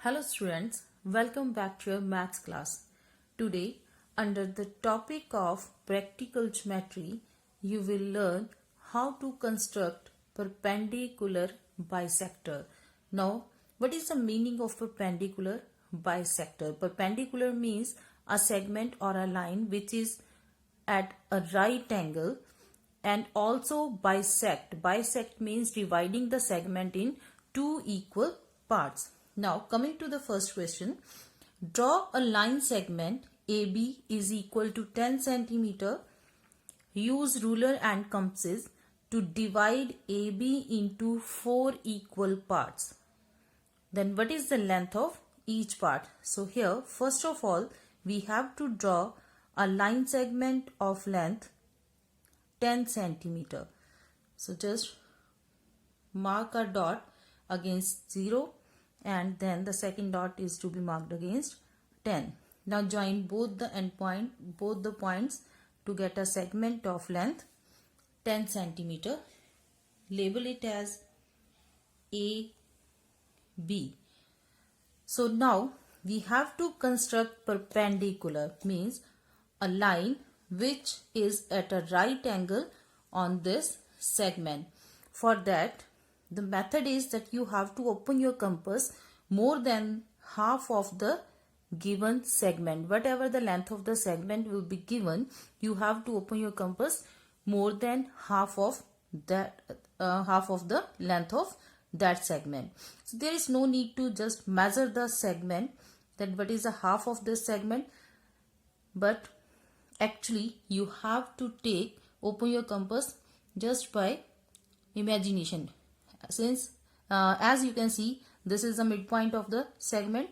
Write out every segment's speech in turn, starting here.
Hello students, welcome back to your maths class. Today, under the topic of practical geometry, you will learn how to construct perpendicular bisector. Now, what is the meaning of perpendicular bisector? Perpendicular means a segment or a line which is at a right angle, and also bisect. Bisect means dividing the segment in two equal parts. Now coming to the first question, draw a line segment AB is equal to 10 centimeter. Use ruler and compasses to divide AB into 4 equal parts. Then what is the length of each part? So here first of all we have to draw a line segment of length 10 centimeter. So just mark a dot against 0 and then the second dot is to be marked against 10. Now join both the points to get a segment of length 10 centimeter. Label it as AB. So now we have to construct perpendicular, means a line which is at a right angle on this segment. For that, the method is that you have to open your compass more than half of the given segment. Whatever the length of the segment will be given, you have to open your compass more than half of that, half of the length of that segment. So there is no need to just measure the segment, that what is the half of this segment, but actually you have to open your compass just by imagination. Since as you can see, this is the midpoint of the segment,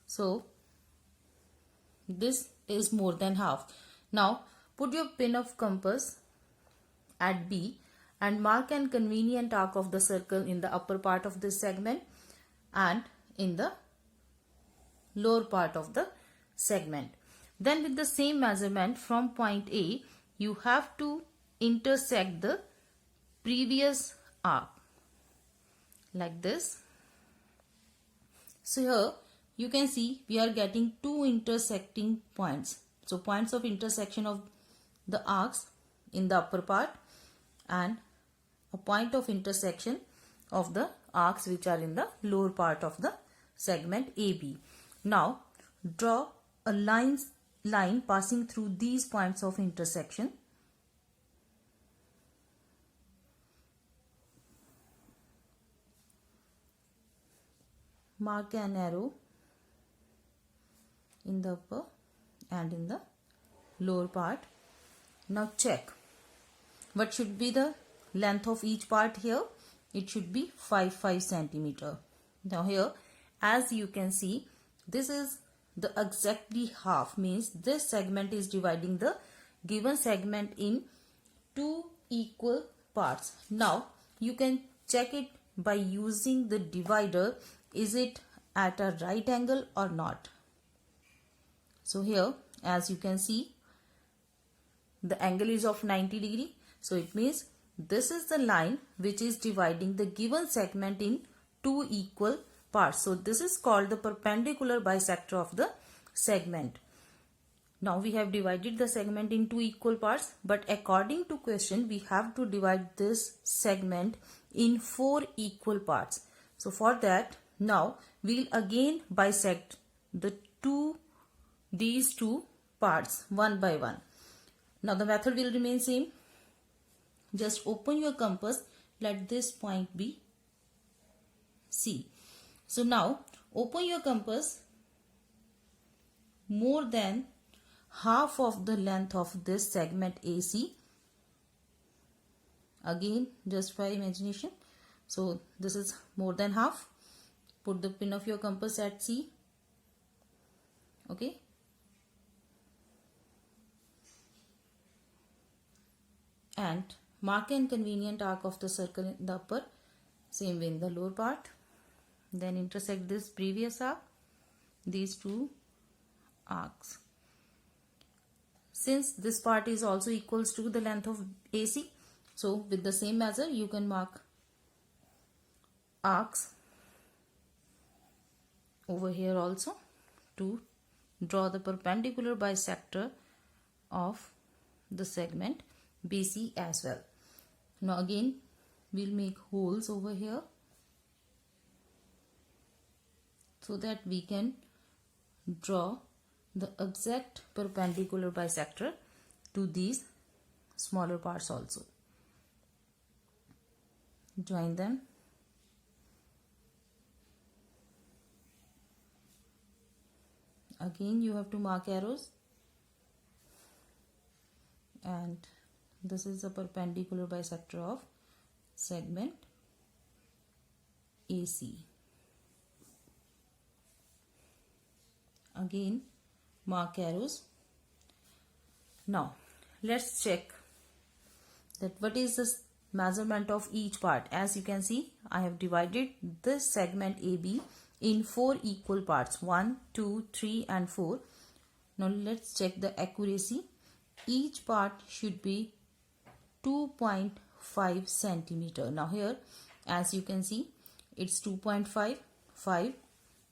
so this is more than half. Now put your pin of compass at B and mark an convenient arc of the circle in the upper part of this segment and in the lower part of the segment. Then with the same measurement from point A, you have to intersect the previous arc like this. So here you can see we are getting two intersecting points. So points of intersection of the arcs in the upper part and a point of intersection of the arcs which are in the lower part of the segment AB. Now draw a line passing through these points of intersection. Mark an arrow in the upper and in the lower part. Now check what should be the length of each part here. It should be 5 centimeter. Now here as you can see, this is the exactly half, means this segment is dividing the given segment in two equal parts. Now you can check it by using the divider. Is it at a right angle or not? So here as you can see, the angle is of 90 degree. So it means this is the line which is dividing the given segment in two equal parts. So this is called the perpendicular bisector of the segment. Now we have divided the segment in two equal parts, but according to question we have to divide this segment in 4 equal parts. So for that, now we'll again bisect these two parts one by one. Now the method will remain same. Just open your compass, let this point be C. So now open your compass more than half of the length of this segment AC. Again just by imagination. So this is more than half. Put the pin of your compass at C. Okay. And mark an convenient arc of the circle in the upper, same way in the lower part. Then intersect this previous arc, these two arcs. Since this part is also equals to the length of AC, so with the same measure you can mark arcs over here also to draw the perpendicular bisector of the segment BC as well. Now again we'll make holes over here so that we can draw the exact perpendicular bisector to these smaller parts also. Join them. Again you have to mark arrows, and this is the perpendicular bisector of segment AC. Again mark arrows. Now let's check that what is the measurement of each part. As you can see, I have divided this segment AB in 4 equal parts, 1, 2, 3 and 4. Now let's check the accuracy. Each part should be 2.5 centimeter. Now here, as you can see, it's 2.5, 5,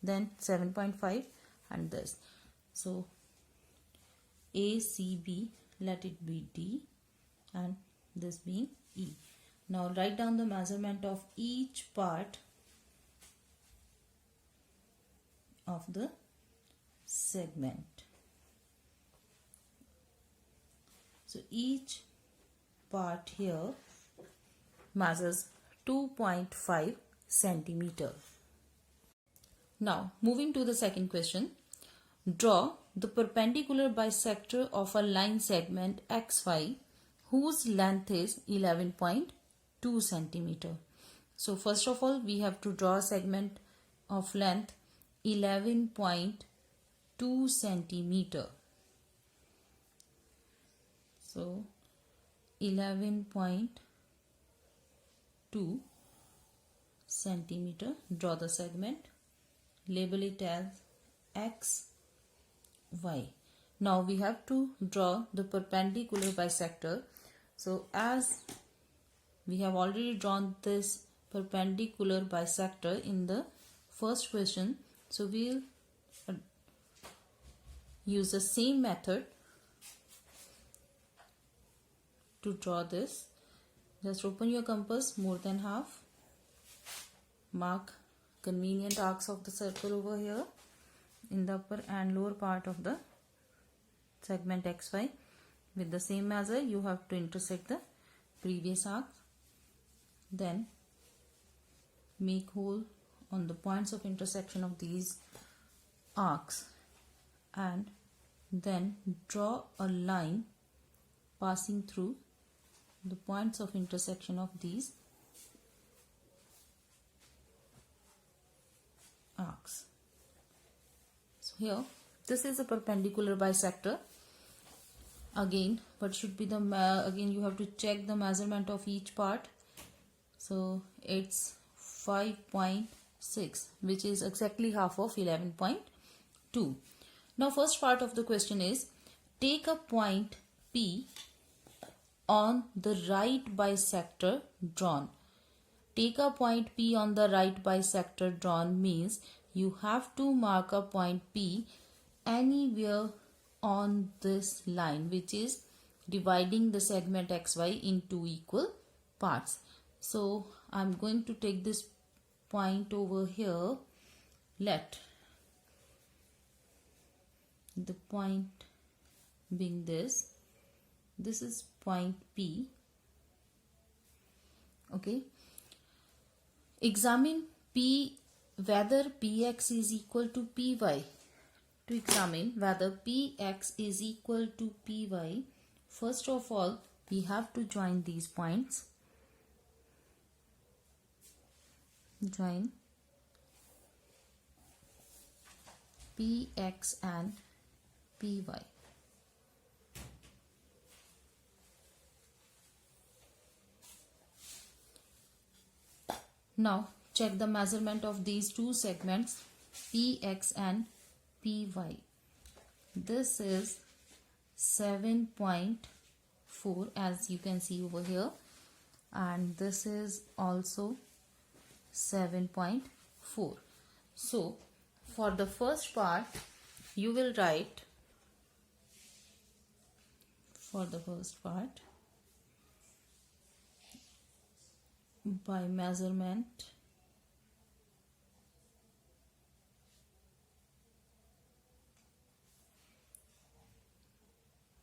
then 7.5 and this. So ACB, let it be D and this being E. Now write down the measurement of each part of the segment. So each part here measures 2.5 centimeter. Now moving to the second question. Draw the perpendicular bisector of a line segment XY whose length is 11.2 centimeter. So first of all we have to draw a segment of length 11.2 centimeter. So 11.2 centimeter. Draw the segment. Label it as XY. Now we have to draw the perpendicular bisector. So as we have already drawn this perpendicular bisector in the first question, so we'll use the same method to draw this. Just open your compass more than half. Mark convenient arcs of the circle over here in the upper and lower part of the segment XY. With the same measure you have to intersect the previous arc. Then make hole on the points of intersection of these arcs and then draw a line passing through the points of intersection of these arcs. So here this is a perpendicular bisector. Again, what should be the again you have to check the measurement of each part. So it's 5.6, which is exactly half of 11.2. Now first part of the question is, take a point P on the right bisector drawn. Take a point P on the right bisector drawn means you have to mark a point P anywhere on this line, which is dividing the segment XY in 2 equal parts. So I'm going to take this point over here. Let the point being this is point P. Okay, examine P whether Px is equal to Py. To examine whether Px is equal to Py, first of all we have to join these points. Join Px and Py. Now check the measurement of these two segments Px and Py. This is 7.4 as you can see over here, and this is also 7.4. So For the first part, you will write for the first part by measurement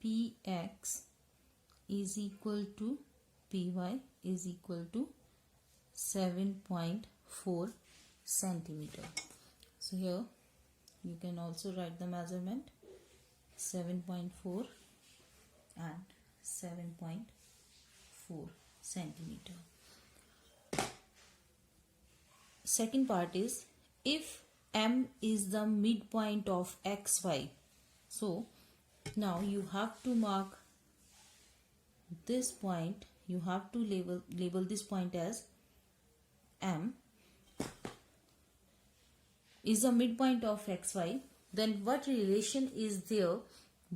Px is equal to Py is equal to 7.4 centimeter. So here you can also write the measurement 7.4 and 7.4 centimeter. Second part is if M is the midpoint of XY. So now you have to mark this point, you have to label this point as M is the midpoint of XY. Then what relation is there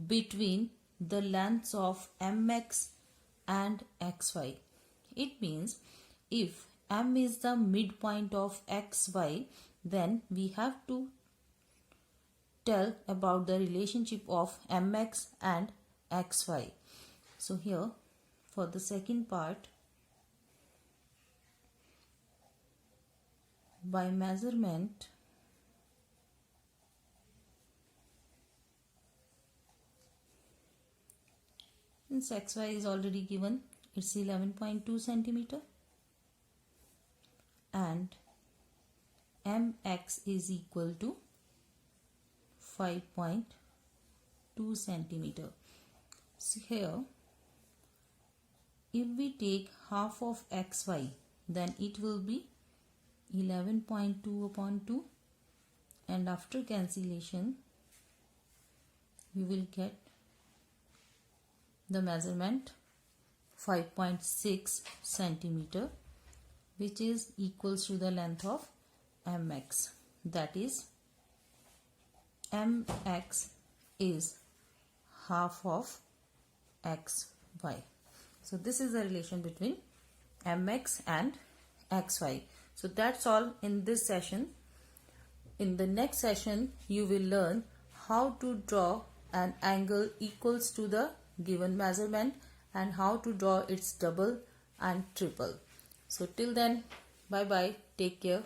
between the lengths of MX and XY? It means if M is the midpoint of XY, then we have to tell about the relationship of MX and XY. So here for the second part, by measurement since XY is already given, it's 11.2 centimeter and MX is equal to 5.2 centimeter. So here if we take half of XY, then it will be 11.2 upon 2, and after cancellation we will get the measurement 5.6 centimeter, which is equals to the length of MX. That is MX is half of XY. So this is the relation between MX and XY. So that's all in this session. In the next session, you will learn how to draw an angle equals to the given measurement and how to draw its double and triple. So till then, bye bye, take care.